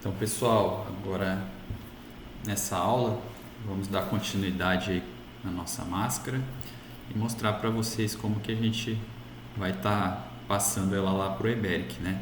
Então, pessoal, agora nessa aula vamos dar continuidade aí na nossa máscara e mostrar para vocês como que a gente vai estar passando ela lá pro Eberic, né?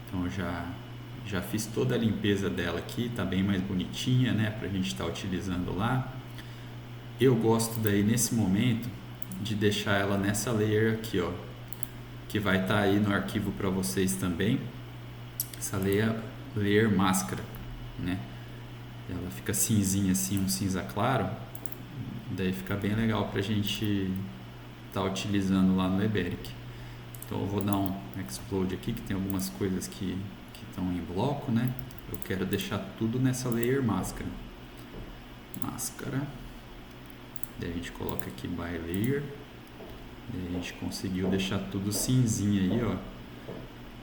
Então, eu já fiz toda a limpeza dela aqui, tá bem mais bonitinha, né? Para a gente estar utilizando lá. Eu gosto daí nesse momento de deixar ela nessa layer aqui, ó, que vai estar aí no arquivo para vocês também. Essa layer máscara, né? Ela fica cinzinha assim, um cinza claro, daí fica bem legal pra gente estar utilizando lá no Eberic. Então eu vou dar um explode aqui, que tem algumas coisas que estão em bloco, né? Eu quero deixar tudo nessa layer máscara. Daí a gente coloca aqui by layer. Daí a gente conseguiu deixar tudo cinzinha aí, ó.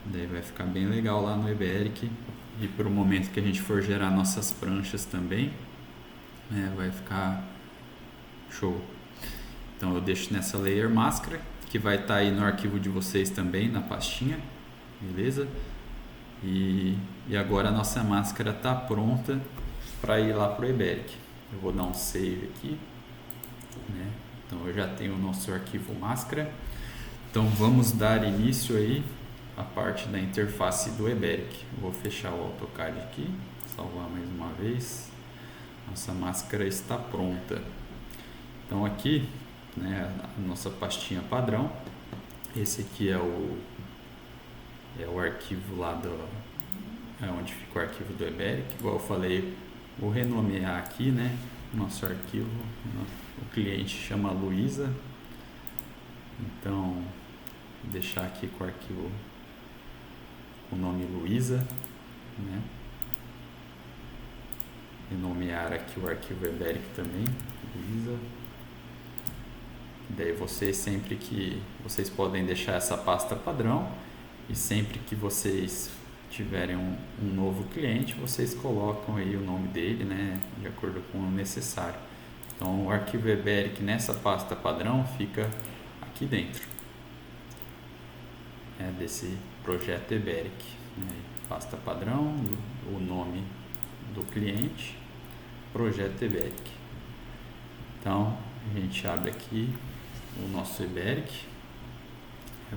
Daí vai ficar bem legal lá no Eberic. E para o momento que a gente for gerar nossas pranchas também, né, vai ficar show. Então eu deixo nessa layer máscara, que vai estar aí no arquivo de vocês também, na pastinha, beleza? E agora a nossa máscara está pronta para ir lá para o Eberic. Eu vou dar um save aqui, né? Então eu já tenho o nosso arquivo máscara. Então vamos dar início aí a parte da interface do Eberic. Vou fechar o AutoCAD aqui, salvar mais uma vez. Nossa máscara está pronta. Então aqui, né, a nossa pastinha padrão. Esse aqui é o arquivo lá onde fica o arquivo do Eberic. Igual eu falei, vou renomear aqui, né, nosso arquivo. O cliente chama Luísa. Então, vou deixar aqui com o arquivo o nome Luísa, né? E nomear aqui o arquivo Eberic também, Luísa. Daí vocês podem deixar essa pasta padrão, e sempre que vocês tiverem um novo cliente, vocês colocam aí o nome dele, né, de acordo com o necessário. Então o arquivo Eberic nessa pasta padrão fica aqui dentro, desse projeto Eberic, né? Pasta padrão, o nome do cliente, projeto Eberic. Então a gente abre aqui o nosso Eberic,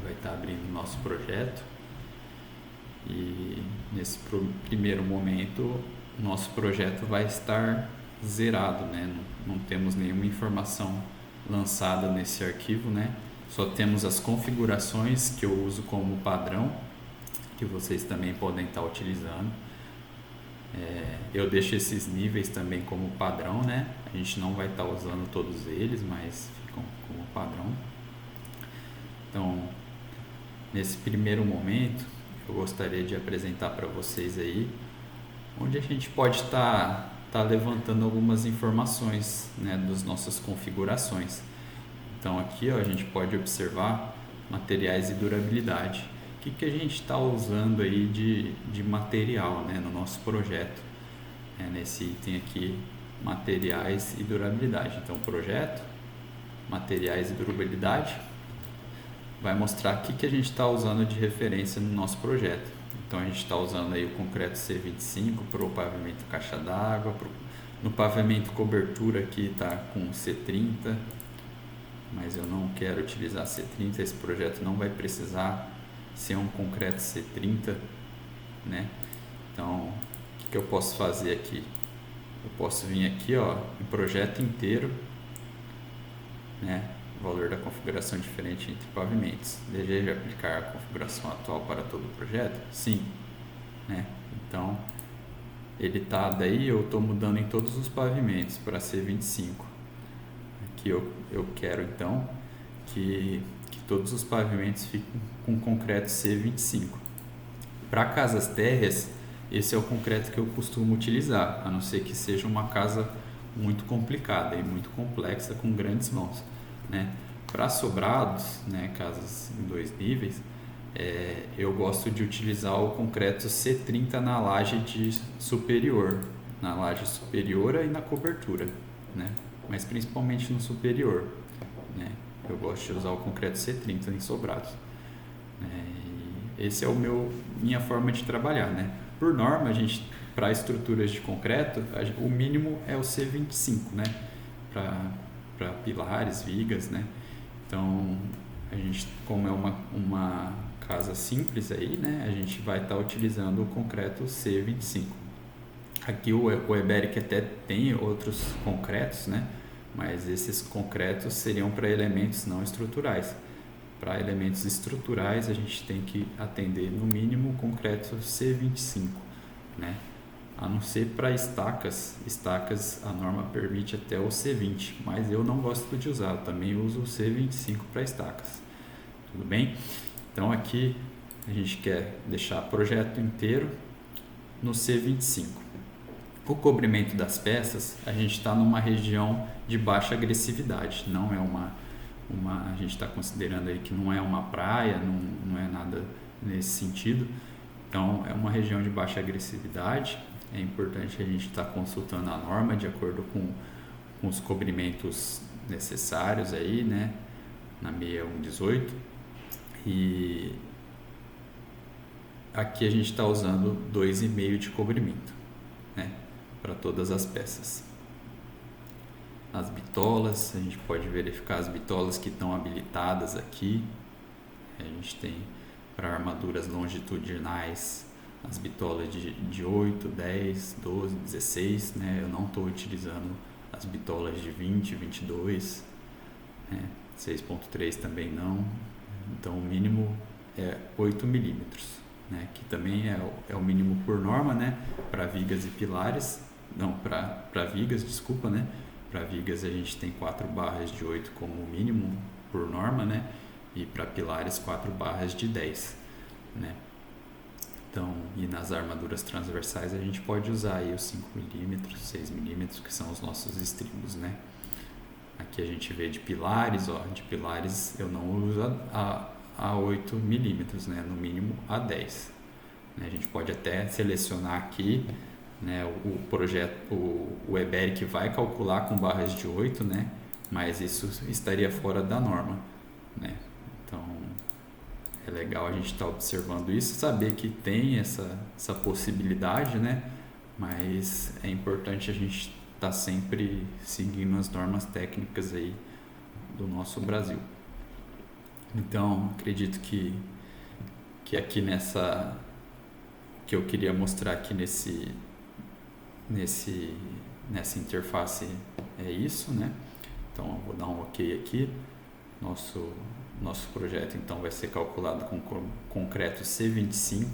vai estar abrindo o nosso projeto, e nesse primeiro momento nosso projeto vai estar zerado, né? Não temos nenhuma informação lançada nesse arquivo, né? Só temos as configurações que eu uso como padrão, que vocês também podem estar utilizando. Eu deixo esses níveis também como padrão, né? A gente não vai estar usando todos eles, mas ficam como padrão. Então, nesse primeiro momento, eu gostaria de apresentar para vocês aí onde a gente pode estar levantando algumas informações, né, das nossas configurações. Então aqui, ó, a gente pode observar materiais e durabilidade. O que a gente está usando aí de material, né, no nosso projeto? Nesse item aqui, materiais e durabilidade. Então, projeto, materiais e durabilidade, vai mostrar o que a gente está usando de referência no nosso projeto. Então a gente está usando aí o concreto C25 para o pavimento caixa d'água, no pavimento cobertura aqui está com C30, mas eu não quero utilizar C30, esse projeto não vai precisar ser um concreto C30, né? Então, o que eu posso fazer aqui? Eu posso vir aqui, ó, em projeto inteiro, né? Valor da configuração diferente entre pavimentos. Deseja aplicar a configuração atual para todo o projeto? Sim, né? Então, daí eu estou mudando em todos os pavimentos para C25. Aqui eu quero então que todos os pavimentos fiquem com concreto C25. Para casas térreas, esse é o concreto que eu costumo utilizar, a não ser que seja uma casa muito complicada e muito complexa, com grandes mãos, né? Para sobrados, né, casas em 2 níveis, eu gosto de utilizar o concreto C30 na laje superior e na cobertura, né? Mas principalmente no superior, né? Eu gosto de usar o concreto C30 em sobrados. Esse é minha forma de trabalhar, né? Por norma, a gente, para estruturas de concreto, o mínimo é o C25, né? Para pilares, vigas, né? Então, a gente, como é uma casa simples aí, né? A gente vai estar utilizando o concreto C25. Aqui o Eberic até tem outros concretos, né? Mas esses concretos seriam para elementos não estruturais. Para elementos estruturais, a gente tem que atender no mínimo o concreto C25, né? A não ser para estacas. Estacas a norma permite até o C20, mas eu não gosto de usar, eu também uso o C25 para estacas. Tudo bem? Então aqui a gente quer deixar o projeto inteiro no C25. O cobrimento das peças, a gente está numa região de baixa agressividade, não é a gente está considerando aí que não é uma praia, não é nada nesse sentido. Então é uma região de baixa agressividade. É importante a gente estar consultando a norma de acordo com os cobrimentos necessários aí, né, na 6118. E aqui a gente está usando 2,5 de cobrimento, né, para todas as peças. As bitolas, a gente pode verificar as bitolas que estão habilitadas aqui. A gente tem para armaduras longitudinais as bitolas de 8, 10, 12, 16, né? Eu não estou utilizando as bitolas de 20, 22, né? 6.3 também não. Então o mínimo é 8 milímetros, né? Que também é o mínimo por norma, né? Para vigas e pilares, não, para vigas, desculpa, né? Para vigas a gente tem 4 barras de 8 como mínimo por norma, né? E para pilares 4 barras de 10, né? Então, e nas armaduras transversais a gente pode usar aí os 5 milímetros, 6 milímetros, que são os nossos estribos, né? Aqui a gente vê de pilares, ó, de pilares eu não uso a 8 milímetros, né? No mínimo a 10. Né? A gente pode até selecionar aqui, né? O projeto, o Eberic vai calcular com barras de 8, né? Mas isso estaria fora da norma, né? Então é legal a gente estar observando isso, saber que tem essa possibilidade, né? Mas é importante a gente estar sempre seguindo as normas técnicas aí do nosso Brasil. Então, acredito que aqui nessa que eu queria mostrar aqui nessa interface é isso, né? Então, eu vou dar um OK aqui. Nosso projeto então vai ser calculado com concreto C25,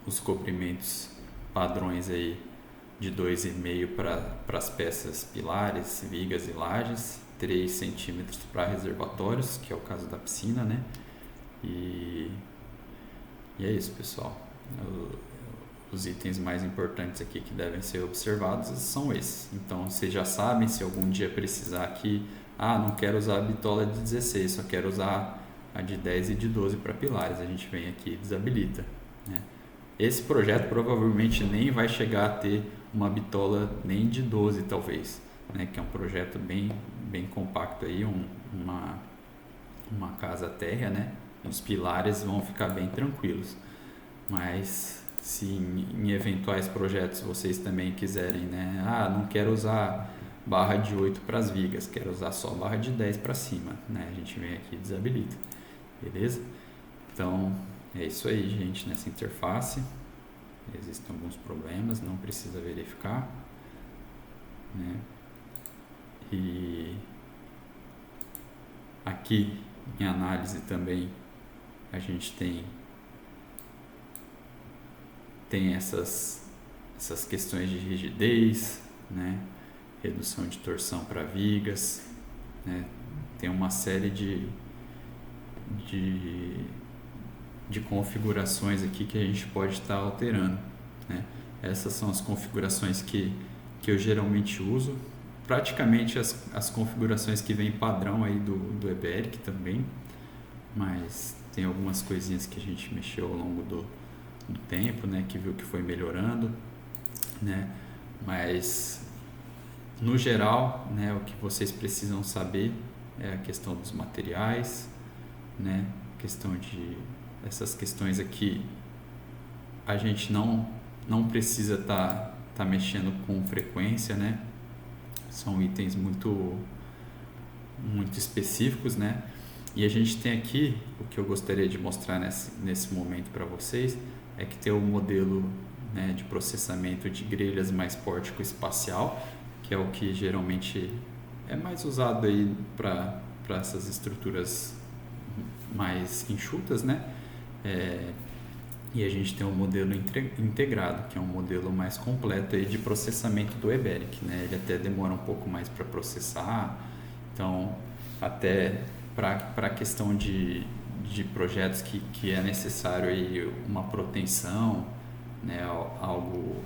os cobrimentos padrões aí de 2,5 para as peças pilares, vigas e lajes, 3 centímetros para reservatórios, que é o caso da piscina, né? E é isso, pessoal. Os itens mais importantes aqui que devem ser observados são esses. Então, vocês já sabem, se algum dia precisar aqui, não quero usar a bitola de 16, só quero usar a de 10 e de 12 para pilares, a gente vem aqui e desabilita, né? Esse projeto provavelmente nem vai chegar a ter uma bitola nem de 12 talvez, né? Que é um projeto bem compacto aí, uma casa térrea, né? Os pilares vão ficar bem tranquilos, mas se em eventuais projetos vocês também quiserem, né? Não quero usar barra de 8 para as vigas, quero usar só barra de 10 para cima, né? A gente vem aqui e desabilita, beleza? Então é isso aí, gente, nessa interface existem alguns problemas, não precisa verificar, né? E aqui em análise também a gente tem essas questões de rigidez, né? Redução de torção para vigas, né? Tem uma série de configurações aqui que a gente pode estar alterando, né? Essas são as configurações que eu geralmente uso, praticamente as configurações que vem padrão aí do Eberic também, mas tem algumas coisinhas que a gente mexeu ao longo do tempo, né? Que viu que foi melhorando, né? Mas no geral, né, o que vocês precisam saber é a questão dos materiais, né, questão de essas questões aqui a gente não precisa tá mexendo com frequência, né? São itens muito específicos, né? E a gente tem aqui, o que eu gostaria de mostrar nesse momento para vocês, é que tem o modelo, né, de processamento de grelhas mais pórtico-espacial, que é o que geralmente é mais usado aí para essas estruturas mais enxutas, né? E a gente tem um modelo integrado, que é um modelo mais completo aí de processamento do EBERIC, né? Ele até demora um pouco mais para processar, então até para a questão de projetos que é necessário aí uma proteção, né? Algo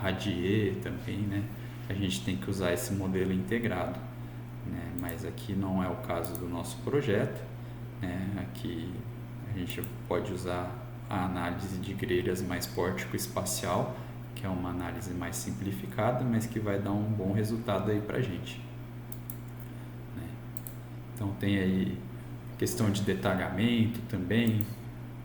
radier também, né? A gente tem que usar esse modelo integrado, né? Mas aqui não é o caso do nosso projeto, né? Aqui a gente pode usar a análise de grelhas mais pórtico-espacial, que é uma análise mais simplificada, mas que vai dar um bom resultado aí pra gente, né? Então tem aí questão de detalhamento também,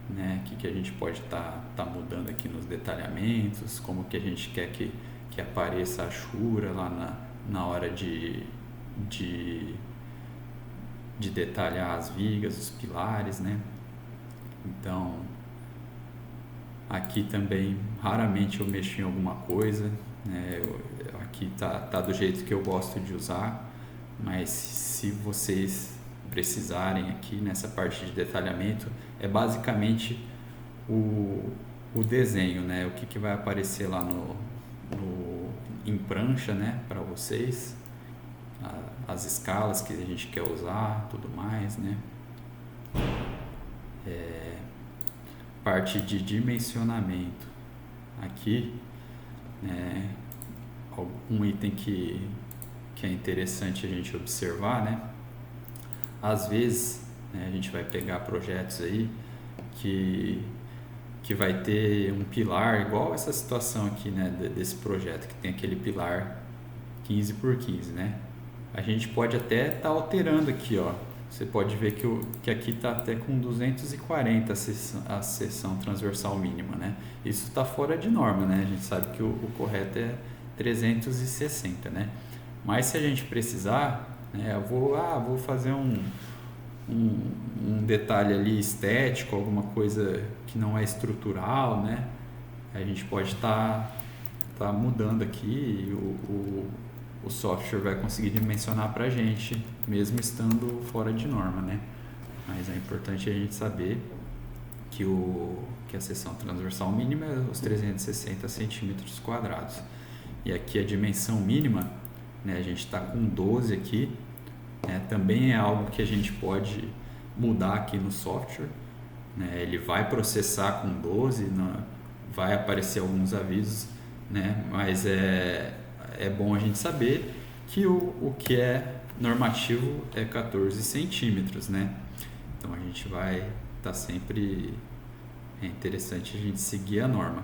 né? Que a gente pode tá mudando aqui nos detalhamentos, como que a gente quer que apareça a achura lá na hora de detalhar as vigas, os pilares, né? Então aqui também raramente eu mexo em alguma coisa, né? Aqui tá do jeito que eu gosto de usar, mas se vocês precisarem aqui nessa parte de detalhamento, é basicamente o desenho, né? O que vai aparecer lá em prancha, né? Para vocês, as escalas que a gente quer usar, tudo mais, né? Parte de dimensionamento aqui, né? Um item que é interessante a gente observar, né? Às vezes, né, a gente vai pegar projetos aí que vai ter um pilar igual essa situação aqui, né, desse projeto, que tem aquele pilar 15 por 15, né? A gente pode até estar alterando aqui, ó. Você pode ver que aqui está até com 240 a seção transversal mínima, né? Isso está fora de norma, né? A gente sabe que o correto é 360, né? Mas se a gente precisar, né, eu vou fazer um detalhe ali estético, alguma coisa que não é estrutural, né? A gente pode estar mudando aqui e o software vai conseguir dimensionar para a gente, mesmo estando fora de norma, né? Mas é importante a gente saber que a seção transversal mínima é os 360 centímetros quadrados. E aqui a dimensão mínima, né, a gente está com 12 aqui, né? Também é algo que a gente pode mudar aqui no software, né? Ele vai processar com 12, vai aparecer alguns avisos, né? Mas é bom a gente saber que o que é normativo é 14 centímetros, né? Então a gente vai estar sempre... É interessante a gente seguir a norma.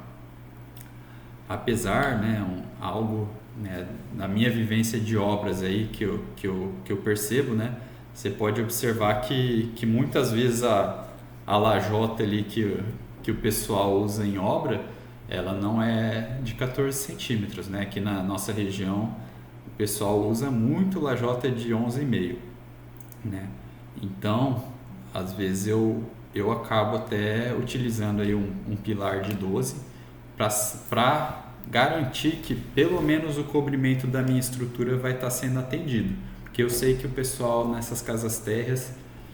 Apesar, né, algo, né, na minha vivência de obras aí que eu percebo, né? Você pode observar que muitas vezes a lajota ali que o pessoal usa em obra, ela não é de 14 centímetros, né? Aqui na nossa região o pessoal usa muito lajota de 11,5, né? Então, às vezes eu acabo até utilizando aí um pilar de 12 para garantir que pelo menos o cobrimento da minha estrutura vai estar sendo atendido, porque eu sei que o pessoal nessas casas térreas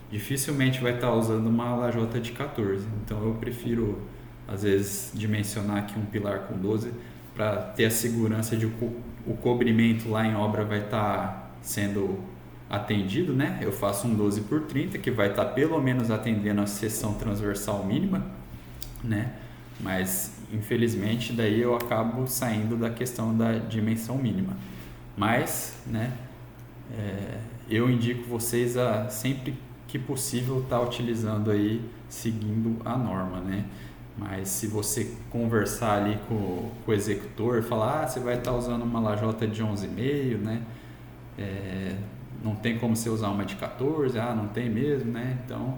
dificilmente vai estar usando uma lajota de 14, então eu prefiro às vezes dimensionar aqui um pilar com 12 para ter a segurança de que o cobrimento lá em obra vai estar sendo atendido, né? Eu faço um 12 por 30 que vai estar pelo menos atendendo a seção transversal mínima, né? Mas infelizmente daí eu acabo saindo da questão da dimensão mínima. Mas, né, eu indico vocês a sempre que possível estar utilizando aí, seguindo a norma, né? Mas se você conversar ali com o executor, falar, você vai estar usando uma lajota de 11,5, né? Não tem como você usar uma de 14, não tem mesmo, né? Então,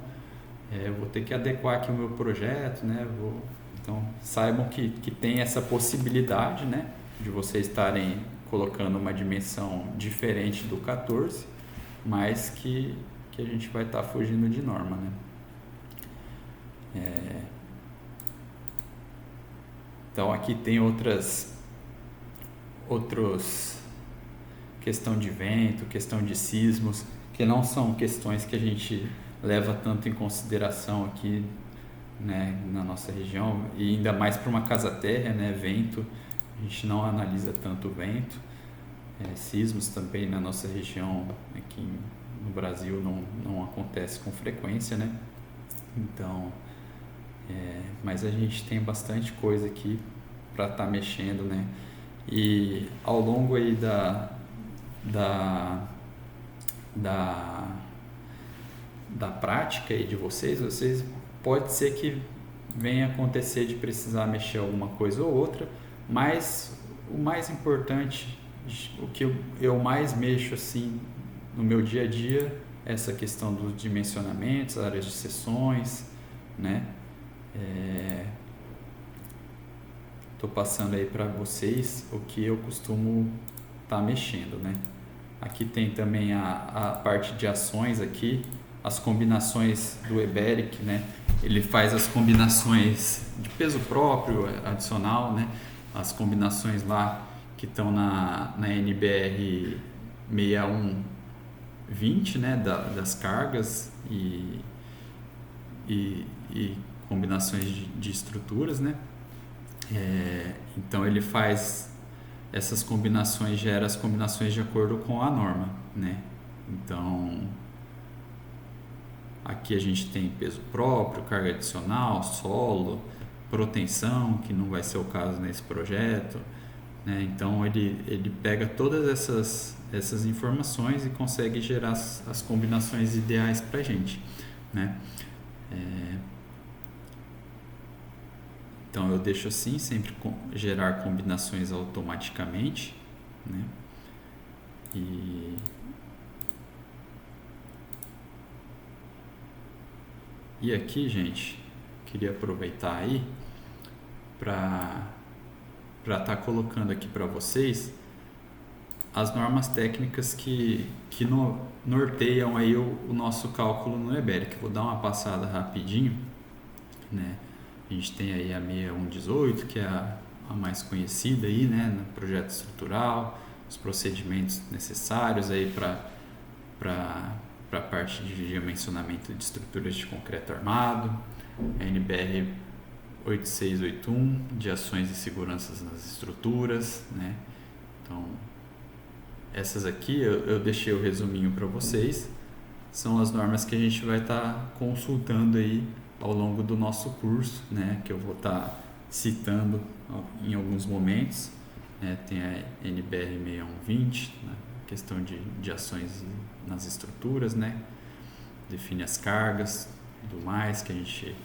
eu vou ter que adequar aqui o meu projeto, né? Vou Então saibam que tem essa possibilidade, né, de vocês estarem colocando uma dimensão diferente do 14, mas que a gente vai estar fugindo de norma, né? Então aqui tem outros questão de vento, questão de sismos, que não são questões que a gente leva tanto em consideração aqui, né, na nossa região, e ainda mais para uma casa-térrea, né, vento, a gente não analisa tanto o vento. Sismos também na nossa região, aqui no Brasil, não acontece com frequência, né? Então, mas a gente tem bastante coisa aqui para estar mexendo, né? E ao longo aí da prática aí de vocês pode ser que venha acontecer de precisar mexer alguma coisa ou outra, mas o mais importante, o que eu mais mexo assim no meu dia a dia, é essa questão dos dimensionamentos, áreas de seções, né? Estou passando aí para vocês o que eu costumo estar mexendo, né? Aqui tem também a parte de ações aqui, as combinações do Eberic, né? Ele faz as combinações de peso próprio adicional, né? As combinações lá que estão na NBR 6120, né? Das cargas e combinações de estruturas, né? Então ele faz essas combinações, gera as combinações de acordo com a norma, né? Então aqui a gente tem peso próprio, carga adicional, solo, protensão, que não vai ser o caso nesse projeto, né? Então ele pega todas essas informações e consegue gerar as combinações ideais para a gente, né? Então eu deixo assim, sempre gerar combinações automaticamente, né? E aqui, gente, queria aproveitar aí para estar colocando aqui para vocês as normas técnicas que norteiam aí o nosso cálculo no Eberic. Vou dar uma passada rapidinho, né? A gente tem aí a 6118, que é a mais conhecida aí, né, no projeto estrutural, os procedimentos necessários aí para a parte de dimensionamento de estruturas de concreto armado, a NBR 8681, de ações e seguranças nas estruturas, né? Então, essas aqui eu deixei o resuminho para vocês, são as normas que a gente vai estar consultando aí ao longo do nosso curso, né, que eu vou estar citando em alguns momentos, né? Tem a NBR 6120, né, questão de ações nas estruturas, né, define as cargas e tudo mais que a gente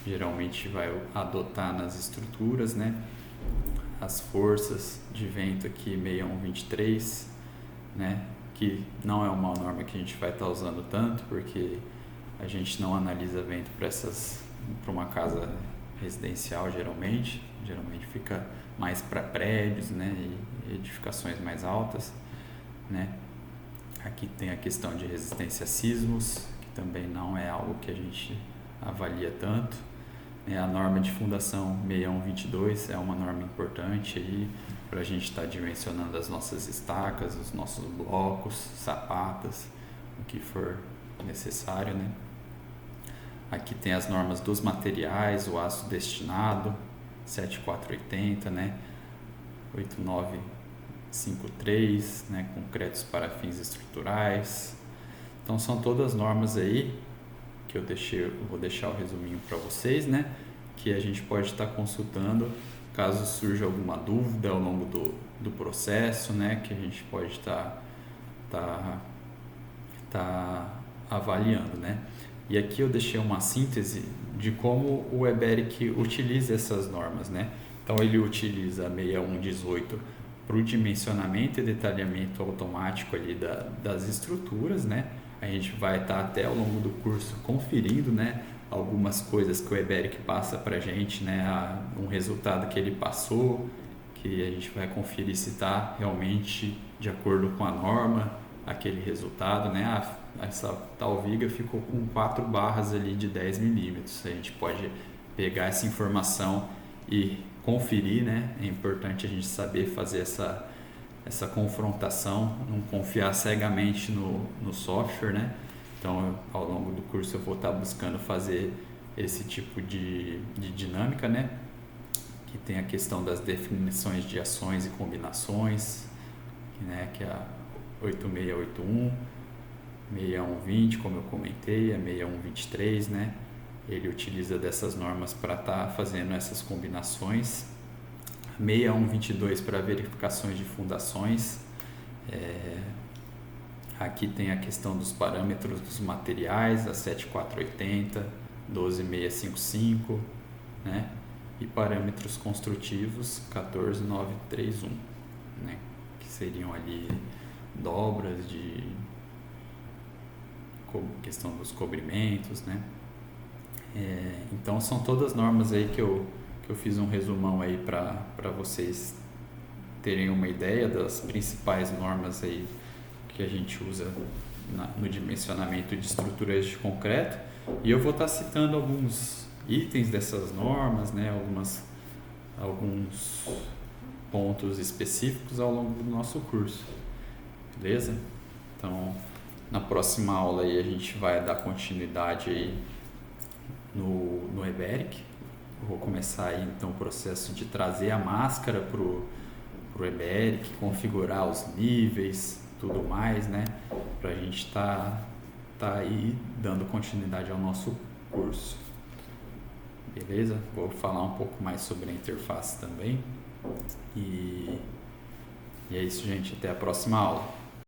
geralmente vai adotar nas estruturas, né, as forças de vento aqui 6123, né, que não é uma norma que a gente vai estar usando tanto, porque a gente não analisa vento para uma casa residencial geralmente fica mais para prédios, né, e edificações mais altas, né. Aqui tem a questão de resistência a sismos, que também não é algo que a gente avalia tanto, né. A norma de fundação 6122 é uma norma importante aí para a gente estar dimensionando as nossas estacas, os nossos blocos, sapatas, o que for necessário, né. Aqui tem as normas dos materiais, o aço destinado, 7480, né, 8953, né, concretos para fins estruturais. Então são todas normas aí que eu vou deixar o resuminho para vocês, né, que a gente pode estar consultando caso surja alguma dúvida ao longo do processo, né, que a gente pode estar avaliando, né. E aqui eu deixei uma síntese de como o Eberic utiliza essas normas, né? Então ele utiliza a 6118 para o dimensionamento e detalhamento automático ali das estruturas, né? A gente vai estar até ao longo do curso conferindo, né, algumas coisas que o Eberic passa para a gente, né? Um resultado que ele passou, que a gente vai conferir se está realmente de acordo com a norma, aquele resultado, né? Essa tal viga ficou com 4 barras ali de 10 milímetros. A gente pode pegar essa informação e conferir, né? É importante a gente saber fazer essa confrontação, não confiar cegamente no software, né? Então, ao longo do curso eu vou estar buscando fazer esse tipo de dinâmica, né? Que tem a questão das definições de ações e combinações, né? Que é a 8681, 6120, como eu comentei, a 6123, né? Ele utiliza dessas normas para estar fazendo essas combinações. 6122 para verificações de fundações. Aqui tem a questão dos parâmetros dos materiais, a 7480, 12655, né? E parâmetros construtivos 14931, né? Que seriam ali dobras de questão dos cobrimentos, né? Então são todas normas aí que eu fiz um resumão aí para vocês terem uma ideia das principais normas aí que a gente usa no dimensionamento de estruturas de concreto, e eu vou estar citando alguns itens dessas normas, né? Alguns pontos específicos ao longo do nosso curso, beleza? Então, na próxima aula aí a gente vai dar continuidade aí no Eberic. Eu vou começar aí então o processo de trazer a máscara pro Eberic, configurar os níveis, tudo mais, né? Para a gente tá aí dando continuidade ao nosso curso. Beleza? Vou falar um pouco mais sobre a interface também. E é isso, gente. Até a próxima aula.